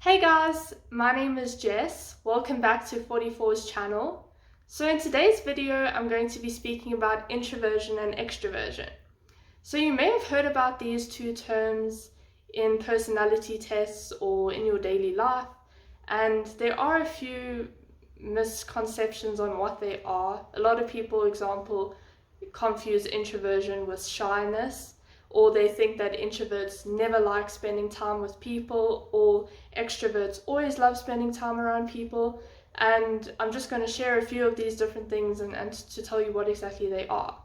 Hey guys, my name is Jess. Welcome back to 44's channel. So in today's video, I'm going to be speaking about introversion and extroversion. So you may have heard about these two terms in personality tests or in your daily life, and there are a few misconceptions on what they are. A lot of people, example, confuse introversion with shyness, or they think that introverts never like spending time with people, or extroverts always love spending time around people. And I'm just going to share a few of these different things and to tell you what exactly they are.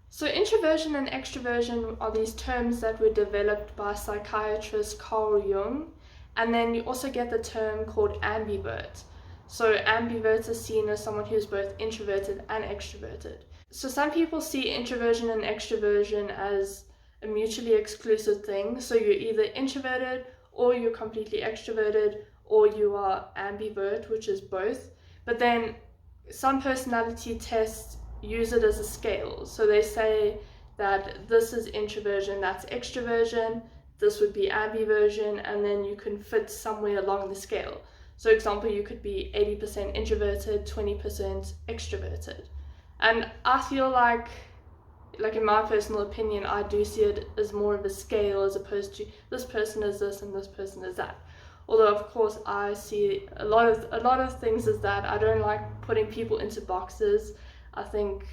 So introversion and extroversion are these terms that were developed by psychiatrist Carl Jung, and then you also get the term called ambivert. So ambivert is seen as someone who's both introverted and extroverted. So some people see introversion and extroversion as a mutually exclusive thing. So you're either introverted or you're completely extroverted, or you are ambivert, which is both. But then some personality tests use it as a scale. So they say that this is introversion, that's extroversion, this would be ambiversion, and then you can fit somewhere along the scale. So example, you could be 80% introverted, 20% extroverted. And I feel like in my personal opinion, I do see it as more of a scale as opposed to this person is this and this person is that. Although of course I see a lot of things as that. I don't like putting people into boxes. I think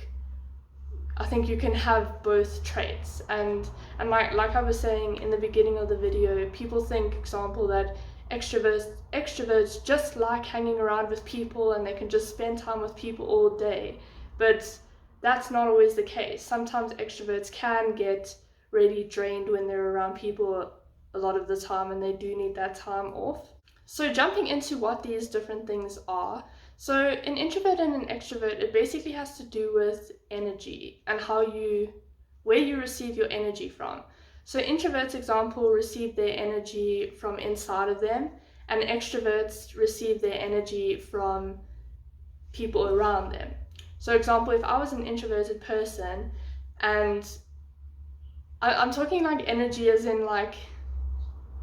you can have both traits, and like I was saying in the beginning of the video, people think, example, that extroverts just like hanging around with people and they can just spend time with people all day. But that's not always the case. Sometimes extroverts can get really drained when they're around people a lot of the time, and they do need that time off. So jumping into what these different things are. So an introvert and an extrovert, it basically has to do with energy and where you receive your energy from. So introverts, example, receive their energy from inside of them, and extroverts receive their energy from people around them. So example, if I was an introverted person, and I'm talking like energy as in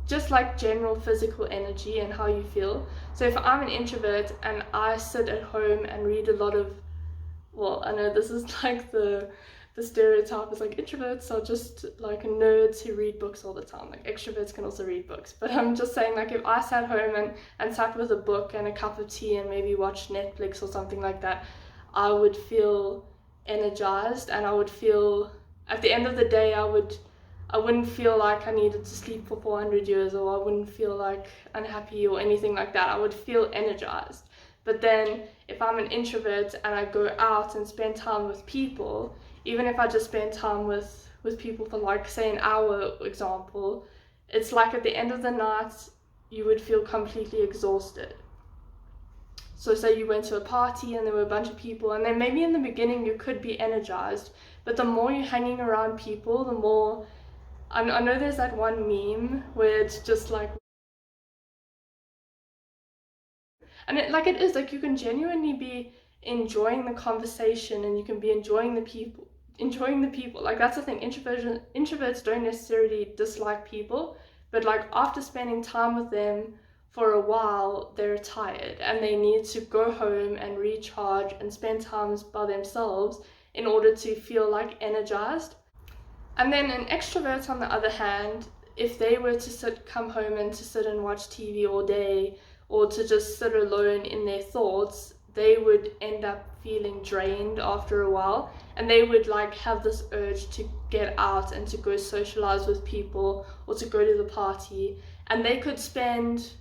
just like general physical energy and how you feel. So if I'm an introvert and I sit at home and read a lot of, well, I know this is like the stereotype is like introverts are just like nerds who read books all the time. Like extroverts can also read books, but I'm just saying, like, if I sat home and sat with a book and a cup of tea and maybe watched Netflix or something like that, I would feel energized, and I would feel, at the end of the day, I wouldn't feel like I needed to sleep for 400 years, or I wouldn't feel like unhappy or anything like that. I would feel energized. But then if I'm an introvert and I go out and spend time with people, even if I just spend time with people for like, say, an hour, example, it's like at the end of the night, you would feel completely exhausted. So say you went to a party and there were a bunch of people, and then maybe in the beginning you could be energized, but the more you're hanging around people, the more, I know there's that one meme where it's just like, and it is like you can genuinely be enjoying the conversation and you can be enjoying the people. Like, that's the thing, introverts don't necessarily dislike people, but like after spending time with them for a while, they're tired and they need to go home and recharge and spend time by themselves in order to feel like energized. And then an extrovert, on the other hand, if they were to come home and to sit and watch TV all day, or to just sit alone in their thoughts, they would end up feeling drained after a while, and they would like have this urge to get out and to go socialize with people or to go to the party, and they could spend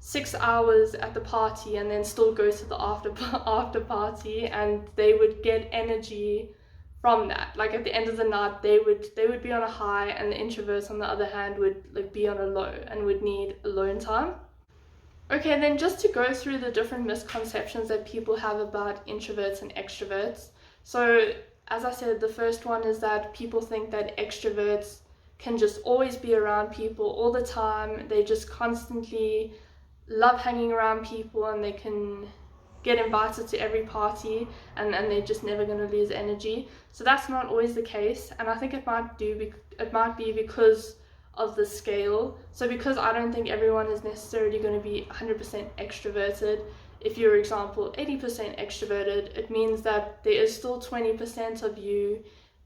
6 hours at the party and then still go to the after party, and they would get energy from that. Like at the end of the night, they would be on a high, and the introverts on the other hand would like be on a low and would need alone time. Okay, then just to go through the different misconceptions that people have about introverts and extroverts. So as I said, the first one is that people think that extroverts can just always be around people all the time. They just constantly love hanging around people, and they can get invited to every party, and they're just never going to lose energy. So that's not always the case, and I think it might be because of the scale. So because I don't think everyone is necessarily going to be 100% extroverted, if you're, for example, 80% extroverted, it means that there is still 20% of you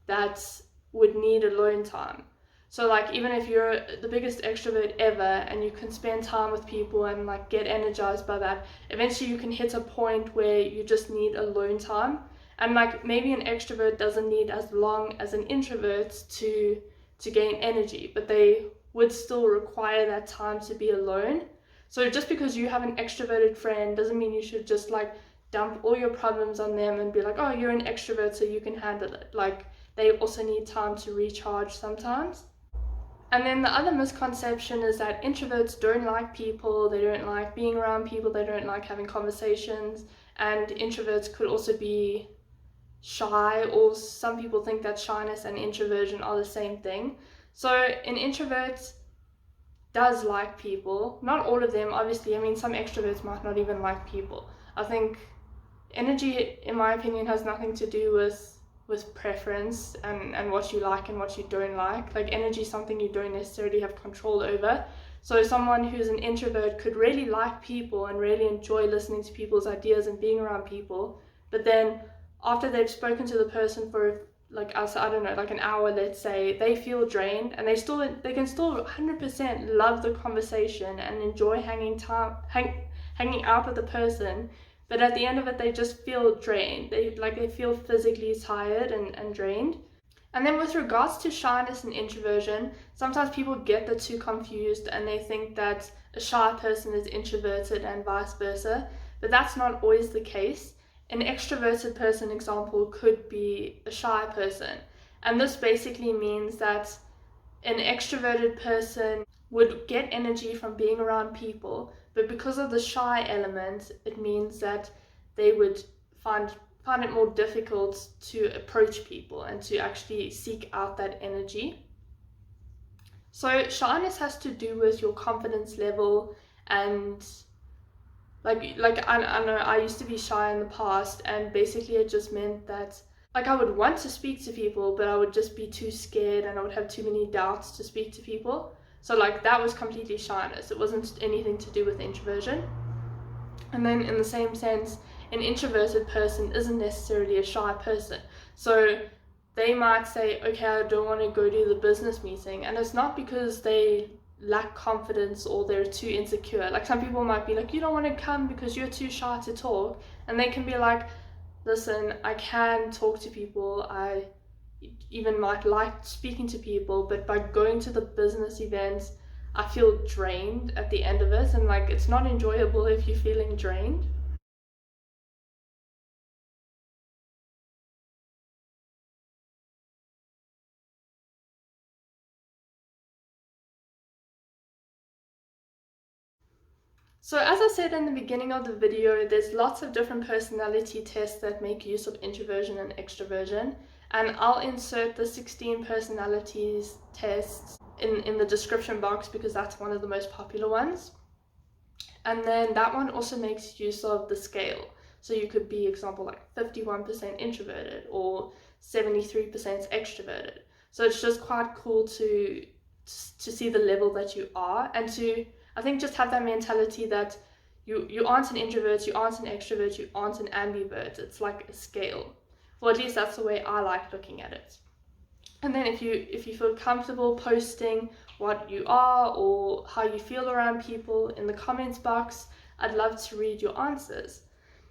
that would need alone time. So like, even if you're the biggest extrovert ever and you can spend time with people and like get energized by that, eventually you can hit a point where you just need alone time. And like, maybe an extrovert doesn't need as long as an introvert to gain energy, but they would still require that time to be alone. So just because you have an extroverted friend doesn't mean you should just like dump all your problems on them and be like, oh, you're an extrovert so you can handle it. Like, they also need time to recharge sometimes. And then the other misconception is that introverts don't like people, they don't like being around people, they don't like having conversations, and introverts could also be shy, or some people think that shyness and introversion are the same thing. So an introvert does like people, not all of them obviously. I mean, some extroverts might not even like people. I think energy, in my opinion, has nothing to do with preference and what you like and what you don't like. Like, energy is something you don't necessarily have control over. So someone who's an introvert could really like people and really enjoy listening to people's ideas and being around people, but then after they've spoken to the person for like, I don't know, like an hour, let's say, they feel drained, and they can still 100% love the conversation and enjoy hanging out with the person, but at the end of it they just feel drained. They feel physically tired and drained. And then with regards to shyness and introversion, sometimes people get the two confused and they think that a shy person is introverted and vice versa, but that's not always the case. An extroverted person, example, could be a shy person, and this basically means that an extroverted person would get energy from being around people, but because of the shy element, it means that they would find it more difficult to approach people and to actually seek out that energy. So shyness has to do with your confidence level, and like I know I used to be shy in the past, and basically it just meant that like I would want to speak to people, but I would just be too scared and I would have too many doubts to speak to people. So like, that was completely shyness. It wasn't anything to do with introversion. And then in the same sense, an introverted person isn't necessarily a shy person. So they might say, okay, I don't want to go to the business meeting, and it's not because they lack confidence or they're too insecure. Like, some people might be like, you don't want to come because you're too shy to talk, and they can be like, listen, I can talk to people, I even might like speaking to people, but by going to the business events I feel drained at the end of it, and like, it's not enjoyable if you're feeling drained. So as I said in the beginning of the video, there's lots of different personality tests that make use of introversion and extroversion, and I'll insert the 16 personalities tests in the description box because that's one of the most popular ones. And then that one also makes use of the scale. So you could be, example, like 51% introverted or 73% extroverted. So it's just quite cool to see the level that you are, and to, I think, just have that mentality that you aren't an introvert, you aren't an extrovert, you aren't an ambivert. It's like a scale. Well, at least that's the way I like looking at it. And then if you feel comfortable posting what you are or how you feel around people in the comments box, I'd love to read your answers.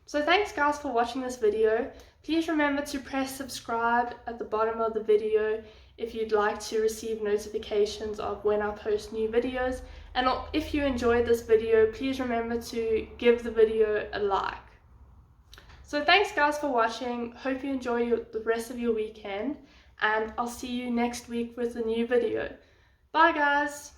So thanks guys for watching this video. Please remember to press subscribe at the bottom of the video if you'd like to receive notifications of when I post new videos. And if you enjoyed this video, please remember to give the video a like. So thanks guys for watching. Hope you enjoy the rest of your weekend, and I'll see you next week with a new video. Bye guys!